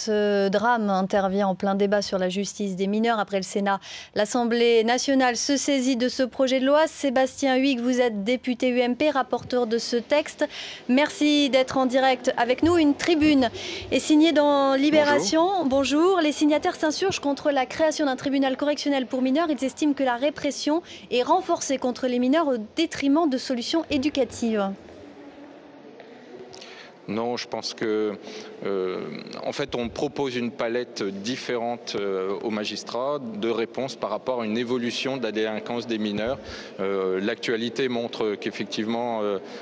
Ce drame intervient en plein débat sur la justice des mineurs. Après le Sénat, l'Assemblée nationale se saisit de ce projet de loi. Sébastien Huyghe, vous êtes député UMP, rapporteur de ce texte. Merci d'être en direct avec nous. Une tribune est signée dans Libération. Bonjour. Les signataires s'insurgent contre la création d'un tribunal correctionnel pour mineurs. Ils estiment que la répression est renforcée contre les mineurs au détriment de solutions éducatives. Non, je pense que, en fait, on propose une palette différente aux magistrats de réponses par rapport à une évolution de la délinquance des mineurs. L'actualité montre qu'effectivement,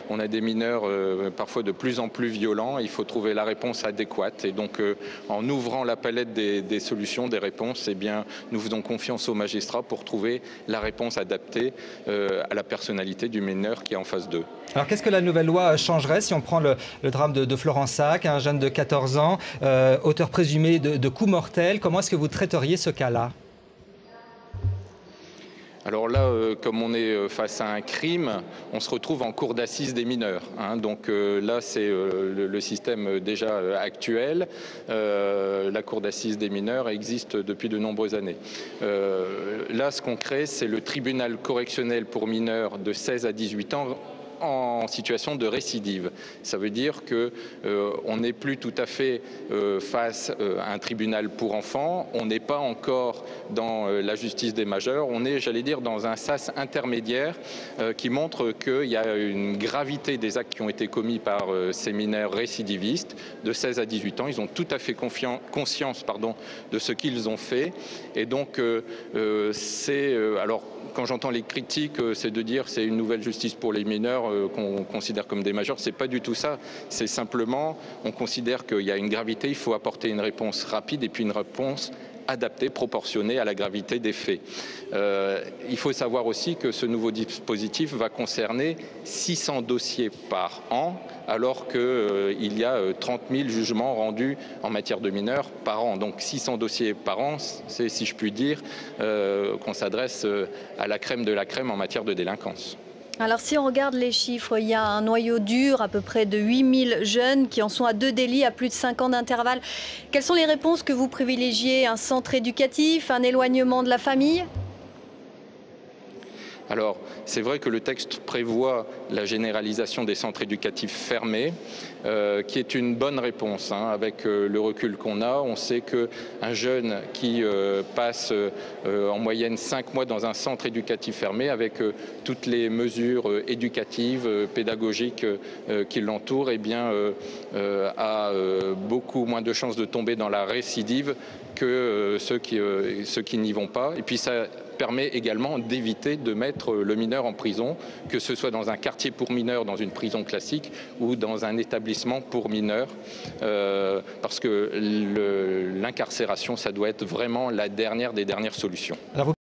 on a des mineurs parfois de plus en plus violents. Il faut trouver la réponse adéquate. Et donc, en ouvrant la palette des solutions, des réponses, eh bien, nous faisons confiance aux magistrats pour trouver la réponse adaptée à la personnalité du mineur qui est en face d'eux. Alors, qu'est-ce que la nouvelle loi changerait si on prend le drame de Florent Sacq, un jeune de 14 ans, auteur présumé de coups mortels? Comment est-ce que vous traiteriez ce cas-là? Alors là, comme on est face à un crime, on se retrouve en cour d'assises des mineurs. Donc là, c'est le système déjà actuel. La cour d'assises des mineurs existe depuis de nombreuses années. Là, ce qu'on crée, c'est le tribunal correctionnel pour mineurs de 16 à 18 ans en situation de récidive. Ça veut dire que on n'est plus tout à fait face à un tribunal pour enfants, on n'est pas encore dans la justice des majeurs, on est, j'allais dire, dans un sas intermédiaire qui montre qu'il y a une gravité des actes qui ont été commis par ces mineurs récidivistes de 16 à 18 ans. Ils ont tout à fait conscience de ce qu'ils ont fait. Et donc, alors, quand j'entends les critiques, c'est de dire c'est une nouvelle justice pour les mineurs qu'on considère comme des majeurs. C'est pas du tout ça. C'est simplement, on considère qu'il y a une gravité, il faut apporter une réponse rapide et puis une réponse adaptée, proportionnée à la gravité des faits. Il faut savoir aussi que ce nouveau dispositif va concerner 600 dossiers par an, alors qu'il y a 30 000 jugements rendus en matière de mineurs par an. Donc 600 dossiers par an, c'est, si je puis dire, qu'on s'adresse à la crème de la crème en matière de délinquance. Alors si on regarde les chiffres, il y a un noyau dur, à peu près de 8000 jeunes qui en sont à 2 délits à plus de 5 ans d'intervalle. Quelles sont les réponses que vous privilégiez? Un centre éducatif, un éloignement de la famille? Alors, c'est vrai que le texte prévoit la généralisation des centres éducatifs fermés, qui est une bonne réponse. Avec le recul qu'on a, on sait qu'un jeune qui passe en moyenne 5 mois dans un centre éducatif fermé, avec toutes les mesures éducatives, pédagogiques qui l'entourent, eh bien, a beaucoup moins de chances de tomber dans la récidive que ceux qui n'y vont pas. Et puis ça permet également d'éviter de mettre le mineur en prison, que ce soit dans un quartier pour mineurs, dans une prison classique, ou dans un établissement pour mineurs, parce que l'incarcération, ça doit être vraiment la dernière des dernières solutions.